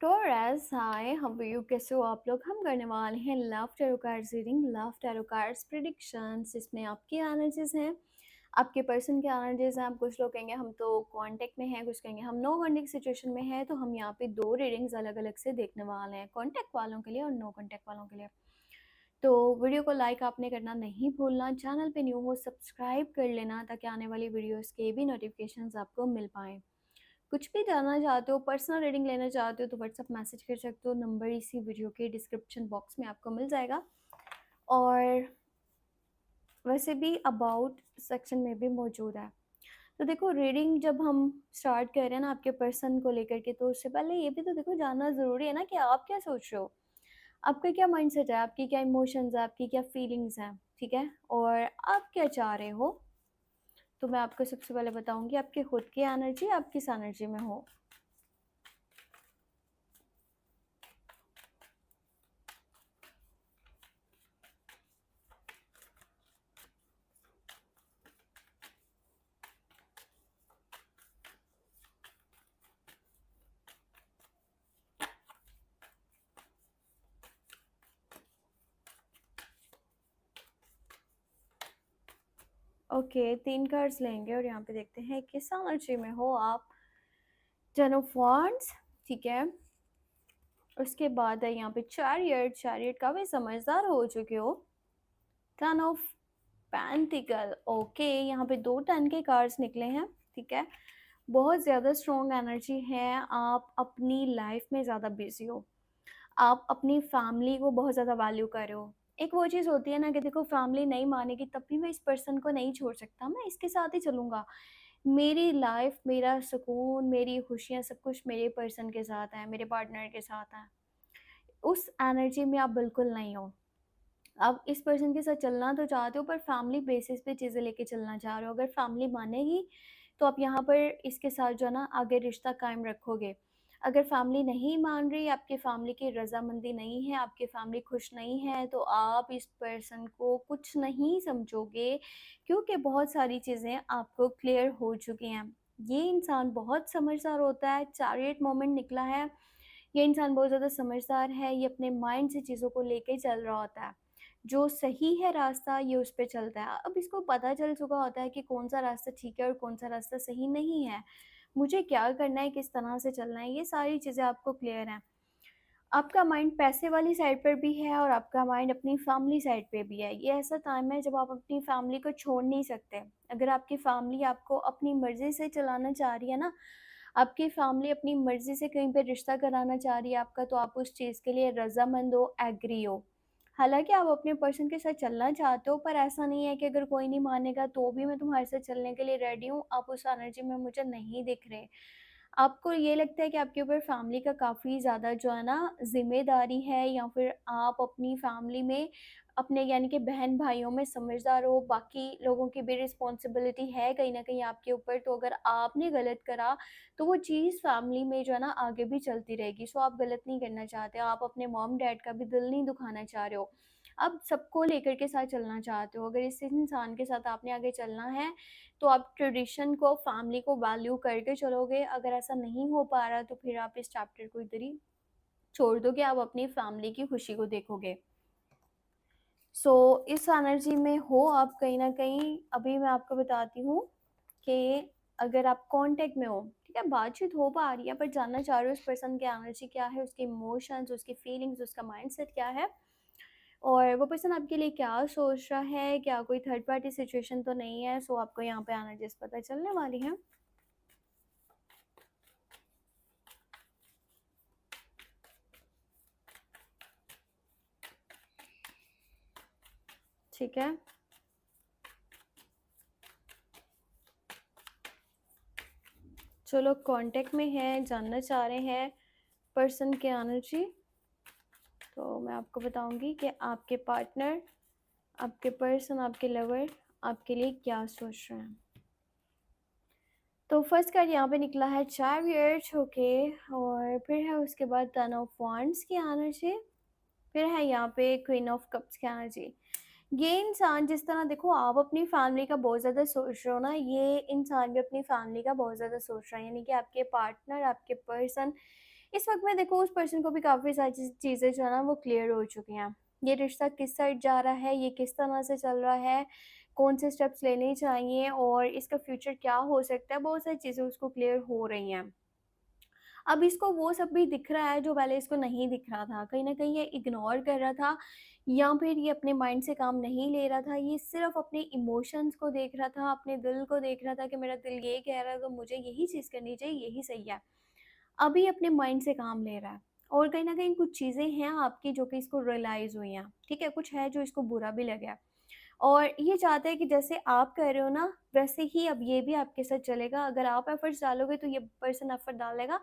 Taurus हाय हम you कैसे हो आप लोग। हम करने वाले हैं love tarot cards reading, love tarot cards predictions. इसमें आपकी एनर्जीज हैं, आपके पर्सन के एनर्जीज हैं। आप कुछ लोग कहेंगे हम तो कांटेक्ट में हैं, कुछ कहेंगे हम नो कांटेक्ट सिचुएशन में हैं। तो हम यहाँ पे दो रीडिंग्स अलग अलग से देखने वाले हैं, कांटेक्ट वालों के लिए और नो कांटेक्ट वालों के लिए। तो वीडियो को लाइक आपने करना नहीं भूलना, चैनल पे न्यू हो सब्सक्राइब कर लेना ताकि आने वाली वीडियोस के भी नोटिफिकेशंस आपको मिल पाएँ। कुछ भी जानना चाहते हो, पर्सनल रीडिंग लेना चाहते हो तो व्हाट्सअप मैसेज कर सकते हो, नंबर इसी वीडियो के डिस्क्रिप्शन बॉक्स में आपको मिल जाएगा। और वैसे भी अबाउट सेक्शन में भी मौजूद है। तो देखो, रीडिंग जब हम स्टार्ट कर रहे हैं ना आपके पर्सन को लेकर के, तो उससे पहले ये भी तो देखो जानना ज़रूरी है ना कि आप क्या सोच रहे हो, आपका क्या माइंडसेट है, आपकी क्या इमोशंस है, आपकी क्या फीलिंग्स हैं, ठीक है, और आप क्या चाह रहे हो। तो मैं आपको सबसे पहले बताऊंगी आपके खुद की एनर्जी आप किस एनर्जी में हो। ओके, 3 कार्ड्स लेंगे और यहाँ पे देखते हैं किस एनर्जी में हो आप। 10 ऑफ वांड्स, ठीक है। उसके बाद है यहाँ पे चैरियट, चैरियट काफ़ी समझदार हो चुके हो। 10 ऑफ पेंटिकल, ओके, यहाँ पे 2 10 के कार्ड्स निकले हैं, ठीक है। बहुत ज़्यादा स्ट्रॉन्ग एनर्जी है, आप अपनी लाइफ में ज़्यादा बिजी हो, आप अपनी फैमिली को बहुत ज़्यादा वैल्यू कर रहे हो। एक वो चीज़ होती है ना कि देखो फैमिली नहीं मानेगी तब भी मैं इस पर्सन को नहीं छोड़ सकता, मैं इसके साथ ही चलूँगा। मेरी लाइफ, मेरा सुकून, मेरी खुशियाँ सब कुछ मेरे पर्सन के साथ है, मेरे पार्टनर के साथ है। उस एनर्जी में आप बिल्कुल नहीं हो। आप इस पर्सन के साथ चलना तो चाहते हो पर फैमिली बेसिस पे चीज़ें लेके चलना चाह रहे हो। अगर फैमिली मानेगी तो आप यहाँ पर इसके साथ जो है ना आगे रिश्ता कायम रखोगे। अगर फैमिली नहीं मान रही, आपकी फैमिली की रज़ामंदी नहीं है, आपकी फैमिली खुश नहीं है, तो आप इस पर्सन को कुछ नहीं समझोगे, क्योंकि बहुत सारी चीज़ें आपको क्लियर हो चुकी हैं। ये इंसान बहुत समझदार होता है, चैरियट मोमेंट निकला है। ये इंसान बहुत ज़्यादा समझदार है, ये अपने माइंड से चीज़ों को लेके चल रहा होता है। जो सही है रास्ता ये उस पे चलता है। अब इसको पता चल चुका होता है कि कौन-सा रास्ता ठीक है और कौन-सा रास्ता सही नहीं है। मुझे क्या करना है, किस तरह से चलना है, ये सारी चीज़ें आपको क्लियर हैं। आपका माइंड पैसे वाली साइड पर भी है और आपका माइंड अपनी फैमिली साइड पे भी है। ये ऐसा टाइम है जब आप अपनी फैमिली को छोड़ नहीं सकते। अगर आपकी फैमिली आपको अपनी मर्ज़ी से चलाना चाह रही है ना, आपकी फैमिली अपनी मर्ज़ी से कहीं पे रिश्ता कराना चाह रही है आपका, तो आप उस चीज़ के लिए रज़ामंद हो, एग्री हो। हालाँकि आप अपने पर्सन के साथ चलना चाहते हो, पर ऐसा नहीं है कि अगर कोई नहीं मानेगा तो भी मैं तुम्हारे साथ चलने के लिए रेडी हूँ, आप उस एनर्जी में मुझे नहीं दिख रहे। आपको ये लगता है कि आपके ऊपर फैमिली का काफ़ी ज़्यादा जो है ना ज़िम्मेदारी है, या फिर आप अपनी फैमिली में अपने यानी कि बहन-भाइयों में समझदार हो, बाकी लोगों की भी रिस्पॉन्सिबिलिटी है कहीं न कहीं आपके ऊपर। तो अगर आपने गलत करा, तो वो चीज़ फैमिली में जो है ना आगे भी चलती रहेगी। सो आप गलत नहीं करना चाहते, आप अपने मॉम-डैड का भी दिल नहीं दुखाना चाह रहे हो। आप सबको लेकर के साथ चलना चाहते हो। अगर इस इंसान के साथ आपने आगे चलना है, तो आप ट्रेडिशन को, फैमिली को वैल्यू करके चलोगे। अगर ऐसा नहीं हो पा रहा तो फिर आप इस चैप्टर को इधर ही छोड़ दोगे, आप अपनी फैमिली की खुशी को देखोगे। इस एनर्जी में हो आप कहीं न कहीं। अभी मैं आपको बताती हूँ कि अगर आप कॉन्टैक्ट में हो, ठीक है, बातचीत हो पा रही है, पर जानना चाह रहे हो उस पर्सन की एनर्जी क्या है, उसके इमोशंस, उसकी फीलिंग्स, उसका माइंडसेट क्या है, और वो पर्सन आपके लिए क्या सोच रहा है, क्या कोई थर्ड पार्टी सिचुएशन तो नहीं है। आपको यहाँ पे एनर्जीज़ पता चलने वाली हैं। ठीक है। जो लोग कांटेक्ट में हैं, जानना चाह रहे हैं पर्सन की एनर्जी, तो मैं आपको बताऊंगी कि आपके पार्टनर, आपके पर्सन, आपके लवर आपके लिए क्या सोच रहे हैं। तो फर्स्ट कार्ड यहाँ पे निकला है चैरियट, ओके, और फिर है उसके बाद 10 ऑफ वांड्स की एनर्जी, फिर है यहाँ पे क्वीन ऑफ कप्स की एनर्जी। ये इंसान जिस तरह, देखो आप अपनी फैमिली का बहुत ज़्यादा सोच रहे हो ना, ये इंसान भी अपनी फैमिली का बहुत ज़्यादा सोच रहा है, यानी कि आपके पार्टनर, आपके पर्सन इस वक़्त में देखो उस पर्सन को भी काफ़ी सारी चीज़ें जो है ना वो क्लियर हो चुकी हैं। ये रिश्ता किस साइड जा रहा है, ये किस तरह से चल रहा है, कौन से स्टेप्स लेने चाहिए और इसका फ्यूचर क्या हो सकता है, बहुत सारी चीज़ें उसको क्लियर हो रही हैं। अब इसको वो सब भी दिख रहा है जो पहले इसको नहीं दिख रहा था। कहीं न कहीं ये इग्नोर कर रहा था या फिर ये अपने माइंड से काम नहीं ले रहा था। ये सिर्फ़ अपने इमोशंस को देख रहा था, अपने दिल को देख रहा था कि मेरा दिल ये कह रहा है तो मुझे यही चीज़ करनी चाहिए, यही सही है। अभी अपने माइंड से काम ले रहा है और कहीं न कहीं कुछ चीज़ें हैं आपकी जो कि इसको रियलाइज़ हुई हैं, ठीक है? कुछ है जो इसको बुरा भी लगा है और ये चाहता है कि जैसे आप कर रहे हो ना, वैसे ही अब ये भी आपके साथ चलेगा। अगर आप एफ़र्ट्स डालोगे तो ये पर्सन एफ़र्ट डालेगा,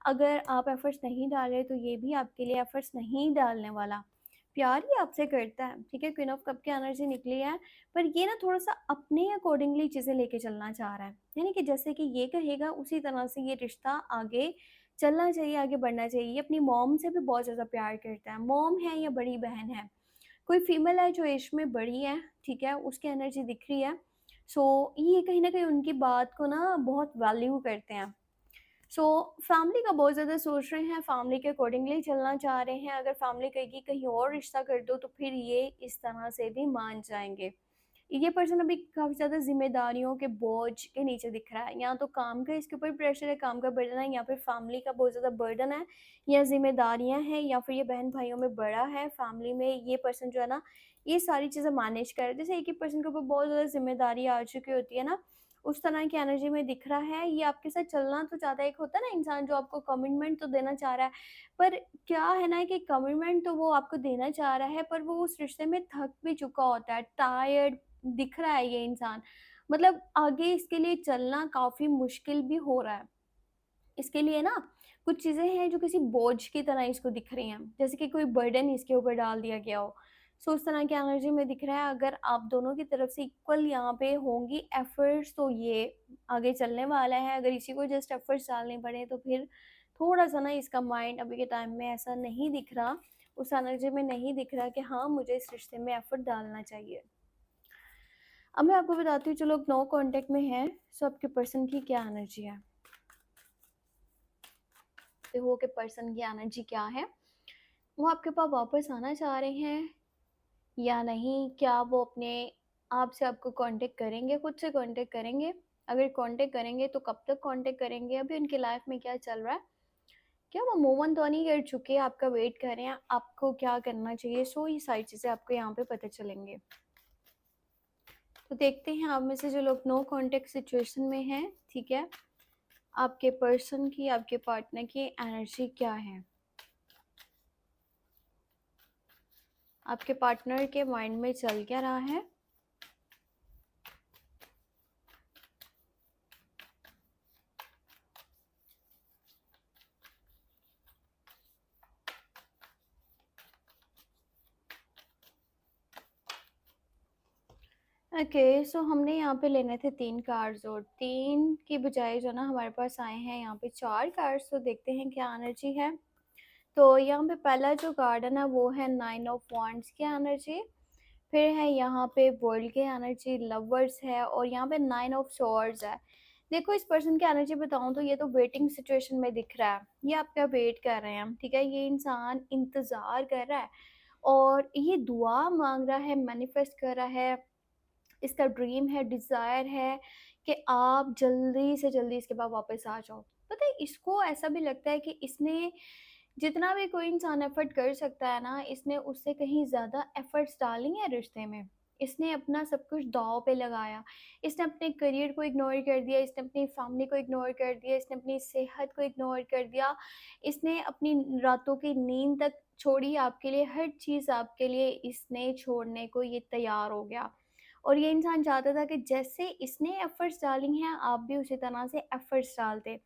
अगर आप एफ़र्ट्स नहीं डाल रहे तो ये भी आपके लिए एफ़र्ट्स नहीं डालने वाला। प्यार ही आपसे करता है, ठीक है? क्वीन ऑफ कप की एनर्जी निकली है, पर ये ना थोड़ा-सा अपने अकॉर्डिंगली चीज़ें लेके चलना चाह रहा है। यानी कि जैसे कि ये कहेगा उसी तरह से ये रिश्ता आगे चलना चाहिए, आगे बढ़ना चाहिए। ये अपनी मॉम से भी बहुत ज़्यादा प्यार करता है। मॉम है या बड़ी बहन है, कोई फीमेल है जो एज में बड़ी है, ठीक है? उसकी एनर्जी दिख रही है। सो ये कहीं न कहीं उनकी बात को ना बहुत वैल्यू करते हैं। सो फैमिली का बहुत ज़्यादा सोच रहे हैं, फैमिली के अकॉर्डिंगली चलना चाह रहे हैं। अगर फैमिली कहेगी कहीं और रिश्ता कर दो तो फिर ये इस तरह से भी मान जाएँगे। ये पर्सन अभी काफ़ी ज़्यादा ज़िम्मेदारियों के बोझ के नीचे दिख रहा है। या तो काम का इसके ऊपर प्रेशर है, काम का बर्डन है, या फिर फैमिली का बहुत ज़्यादा बर्डन है, या ज़िम्मेदारियाँ हैं, या फिर ये बहन-भाइयों में बड़ा है। फैमिली में ये पर्सन जो है ना, ये सारी चीज़ें मैनेज कर रहा है। जैसे एक ही पर्सन के ऊपर बहुत ज़्यादा ज़िम्मेदारी आ चुकी होती है ना, उस तरह की एनर्जी में दिख रहा है। ये आपके साथ चलना तो चाहता है, एक होता है ना इंसान जो आपको कमिटमेंट तो देना चाह रहा है, पर क्या है ना कि कमिटमेंट तो वो आपको देना चाह रहा है, पर वो उस रिश्ते में थक भी चुका होता है, टायर्ड दिख रहा है ये इंसान। मतलब आगे इसके लिए चलना काफ़ी मुश्किल भी हो रहा है। इसके लिए ना कुछ चीज़ें हैं जो किसी बोझ की तरह इसको दिख रही हैं, जैसे कि कोई बर्डन इसके ऊपर डाल दिया गया हो। सो उस तरह की एनर्जी में दिख रहा है। अगर आप दोनों की तरफ से इक्वल यहाँ पे होंगी एफर्ट्स तो ये आगे चलने वाला है। अगर इसी को जस्ट एफर्ट्स डालने पड़े तो फिर थोड़ा-सा ना इसका माइंड अभी के टाइम में ऐसा नहीं दिख रहा, उस एनर्जी में नहीं दिख रहा कि हाँ, मुझे इस रिश्ते में एफर्ट डालना चाहिए। अब मैं आपको बताती हूँ जो लोग नो कॉन्टैक्ट में हैं, सो आपके पर्सन की क्या एनर्जी है। हो के पर्सन की एनर्जी क्या है? वो आपके पास वापस आना चाह रहे हैं या नहीं? क्या वो अपने आप से आपको कांटेक्ट करेंगे, खुद से कांटेक्ट करेंगे? अगर कांटेक्ट करेंगे तो कब तक कांटेक्ट करेंगे? अभी उनकी लाइफ में क्या चल रहा है? क्या वो मूव ऑन तो नहीं कर चुके, आपका वेट कर रहे हैं? आपको क्या करना चाहिए? सो ये सारी चीज़ें आपको यहाँ पे पता चलेंगे। तो देखते हैं आप में से जो लोग नो कांटेक्ट सिचुएशन में हैं, ठीक है? आपके पर्सन की, आपके पार्टनर की एनर्जी क्या है? आपके पार्टनर के माइंड में चल क्या रहा है? ओके, सो हमने यहाँ पे लेने थे 3 कार्ड्स और 3 की बजाय जो ना हमारे पास आए हैं यहाँ पे 4 कार्ड्स। तो देखते हैं क्या एनर्जी है। तो यहाँ पे पहला जो कार्ड है ना वो है 9 ऑफ वांड्स की एनर्जी, फिर है यहाँ पे वर्ल्ड की एनर्जी, लवर्स है और यहाँ पे 9 ऑफ स्वॉर्ड्स है। देखो इस पर्सन की एनर्जी बताऊँ तो ये तो वेटिंग सिचुएशन में दिख रहा है। ये आपका वेट कर रहे हैं, ठीक है? ये इंसान इंतज़ार कर रहा है और ये दुआ माँग रहा है, मैनिफेस्ट कर रहा है। इसका ड्रीम है, डिज़ायर है कि आप जल्दी से जल्दी इसके बाद वापस आ जाओ। पता है इसको ऐसा भी लगता है कि इसने जितना भी कोई इंसान एफ़र्ट कर सकता है ना, इसने उससे कहीं ज़्यादा एफ़र्ट्स डाली हैं रिश्ते में। इसने अपना सब कुछ दाँव पे लगाया। इसने अपने करियर को इग्नोर कर दिया, इसने अपनी फैमिली को इग्नोर कर दिया, इसने अपनी सेहत को इग्नोर कर दिया, इसने अपनी रातों की नींद तक छोड़ी आपके लिए, हर चीज़ आपके लिए इसने छोड़ने को ये तैयार हो गया। और ये इंसान चाहता था कि जैसे इसने एफ़र्ट्स डाली हैं, आप भी उसी तरह से एफ़र्ट्स डाल दें।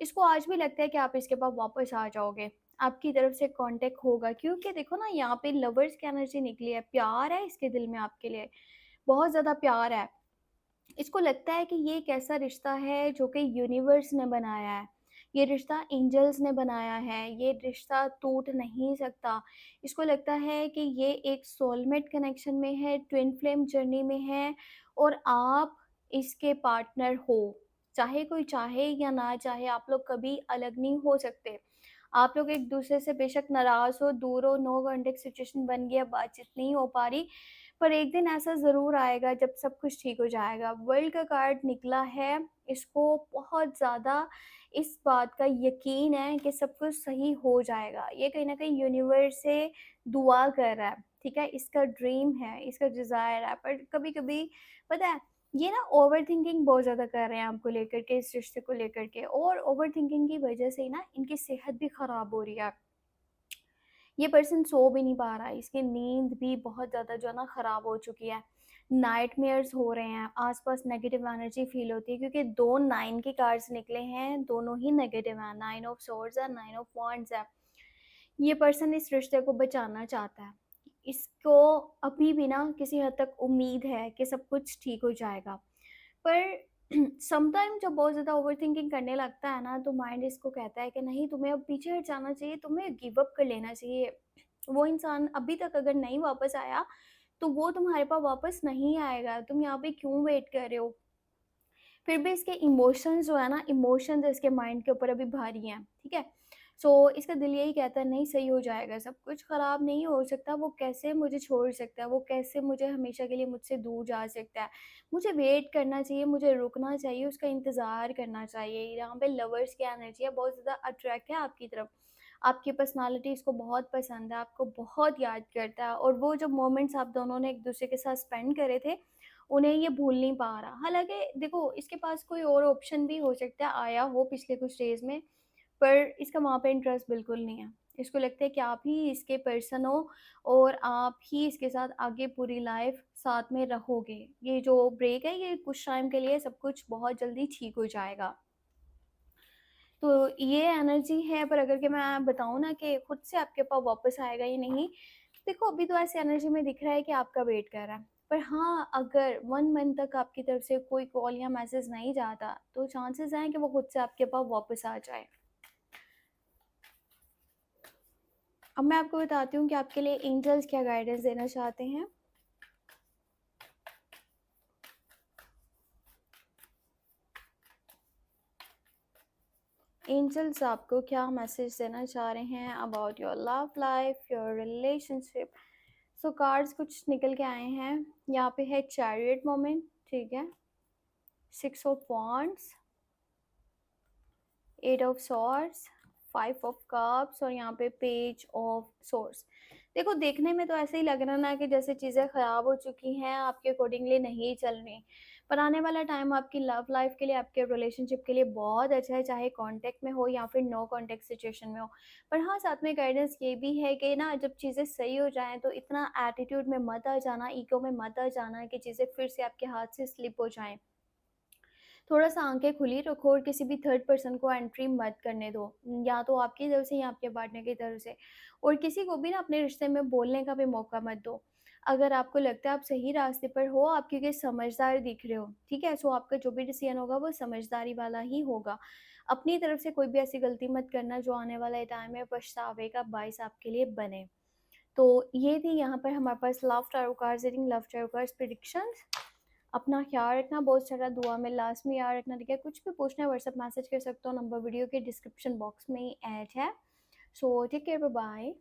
इसको आज भी लगता है कि आप इसके पास वापस आ जाओगे, आपकी तरफ से कॉन्टैक्ट होगा, क्योंकि देखो ना यहाँ पे लवर्स की एनर्जी निकली है, प्यार है इसके दिल में आपके लिए, बहुत ज़्यादा प्यार है। इसको लगता है कि ये एक ऐसा रिश्ता है जो कि यूनिवर्स ने बनाया है, ये रिश्ता एंजल्स ने बनाया है, ये रिश्ता टूट नहीं सकता। इसको लगता है कि ये एक सोलमेट कनेक्शन में है, ट्विन फ्लेम जर्नी में है और आप इसके पार्टनर हो। चाहे कोई चाहे या ना चाहे, आप लोग कभी अलग नहीं हो सकते। आप लोग एक दूसरे से बेशक नाराज़ हो, दूर हो, नो कॉन्टैक्ट सिचुएशन बन गया, बातचीत नहीं हो पा रही, पर एक दिन ऐसा ज़रूर आएगा जब सब कुछ ठीक हो जाएगा। वर्ल्ड का कार्ड निकला है, इसको बहुत ज़्यादा इस बात का यकीन है कि सब कुछ सही हो जाएगा। ये कहीं न कहीं यूनिवर्स से दुआ कर रहा है, ठीक है? इसका ड्रीम है, इसका डिज़ायर है, पर कभी-कभी पता है, ये ना ओवरथिंकिंग बहुत ज़्यादा कर रहे हैं आपको लेकर के, इस रिश्ते को लेकर के, और ओवरथिंकिंग की वजह से ही ना इनकी सेहत भी ख़राब हो रही है। ये पर्सन सो भी नहीं पा रहा है, इसकी नींद भी बहुत ज़्यादा जो है ना ख़राब हो चुकी है। नाइटमेयर्स हो रहे हैं, आस-पास नेगेटिव एनर्जी फ़ील होती है, क्योंकि 2 9 के कार्ड्स निकले हैं, दोनों ही नेगेटिव हैं, 9 ऑफ सोर्ड्स है, 9 ऑफ वांड्स है। ये पर्सन इस रिश्ते को बचाना चाहता है। इसको अभी भी ना किसी हद तक उम्मीद है कि सब कुछ ठीक हो जाएगा। पर समटाइम जब बहुत ज़्यादा ओवरथिंकिंग करने लगता है ना, तो माइंड इसको कहता है कि नहीं, तुम्हें अब पीछे हट जाना चाहिए, तुम्हें गिव अप कर लेना चाहिए। वो इंसान अभी तक अगर नहीं वापस आया, तो वो तुम्हारे पास वापस नहीं आएगा, तुम यहाँ पे क्यों वेट कर रहे हो? फिर भी इसके इमोशंस जो है ना, इमोशंस इसके माइंड के ऊपर अभी भारी हैं, ठीक है? सो इसका दिल यही कहता है नहीं, सही हो जाएगा, सब कुछ ख़राब नहीं हो सकता, वो कैसे मुझे छोड़ सकता है, वो कैसे मुझे हमेशा के लिए मुझसे दूर जा सकता है। मुझे वेट करना चाहिए, मुझे रुकना चाहिए, उसका इंतज़ार करना चाहिए। यहाँ पे लवर्स की एनर्जी है, बहुत ज़्यादा अट्रैक्ट है आपकी तरफ। आपकी पर्सनैलिटी इसको बहुत पसंद है, आपको बहुत याद करता है, और वो जो मोमेंट्स आप दोनों ने एक-दूसरे के साथ स्पेंड करे थे, उन्हें ये भूल नहीं पा रहा। हालाँकि देखो, इसके पास कोई और ऑप्शन भी हो सकता है आया हो पिछले कुछ डेज़ में, पर इसका वहाँ पे इंटरेस्ट बिल्कुल नहीं है। इसको लगता है कि आप ही इसके पर्सन हो, और आप ही इसके साथ आगे पूरी लाइफ़ साथ में रहोगे। ये जो ब्रेक है, ये कुछ टाइम के लिए, सब कुछ बहुत जल्दी ठीक हो जाएगा। तो ये एनर्जी है, पर अगर कि मैं बताऊँ ना कि खुद से आपके पास वापस आएगा या नहीं, देखो अभी तो ऐसी एनर्जी में दिख रहा है कि आपका वेट कर रहा है। पर हाँ, अगर 1 मंथ तक आपकी तरफ से कोई कॉल या मैसेज नहीं जाता, तो चांसेस हैं कि वो खुद से आपके पास वापस आ जाए। अब मैं आपको बताती हूँ कि आपके लिए एंजल्स क्या गाइडेंस देना चाहते हैं। एंजल्स आपको क्या मैसेज देना चाह रहे हैं about your love life, your relationship. So cards कुछ निकल के आए हैं। यहाँ पे है चैरियट मोमेंट, ठीक है, 6 of wands, 8 of swords, 5 of cups, और यहाँ पे पेज ऑफ सोर्स। देखो, देखने में तो ऐसे ही लग रहा ना कि जैसे चीज़ें ख़राब हो चुकी हैं, आपके अकॉर्डिंगली नहीं चल रही, पर आने वाला टाइम आपकी लव लाइफ के लिए, आपके रिलेशनशिप के लिए बहुत अच्छा है, चाहे कांटेक्ट में हो या फिर नो कांटेक्ट सिचुएशन में हो। पर हाँ, साथ में गाइडेंस ये भी है कि ना, जब चीज़ें सही हो जाएं तो इतना एटीट्यूड में मत आ जाना, ईगो में मत आ जाना कि चीज़ें फिर से आपके हाथ से स्लिप हो जाएं। थोड़ा-सा आँखें खुली रखो, और किसी भी थर्ड पर्सन को एंट्री मत करने दो, या तो आपकी तरफ से या आपके पार्टनर की तरफ से। और किसी को भी ना अपने रिश्ते में बोलने का भी मौका मत दो। अगर आपको लगता है आप सही रास्ते पर हो, आप क्योंकि समझदार दिख रहे हो, ठीक है? सो आपका जो भी डिसीजन होगा वो समझदारी वाला ही होगा। अपनी तरफ से कोई भी ऐसी गलती मत करना जो आने वाले टाइम में पछतावे का बाइस आपके लिए बने। तो ये थी यहाँ पर हमारे पास love tarot cards reading, love tarot cards predictions. अपना ख्याल रखना, बहुत सारा दुआ में लास्ट में याद रखना, ठीक है? कुछ भी पूछना है व्हाट्सएप मैसेज कर सकते हो, नंबर वीडियो के डिस्क्रिप्शन बॉक्स में ही ऐड है। So take care, bye bye.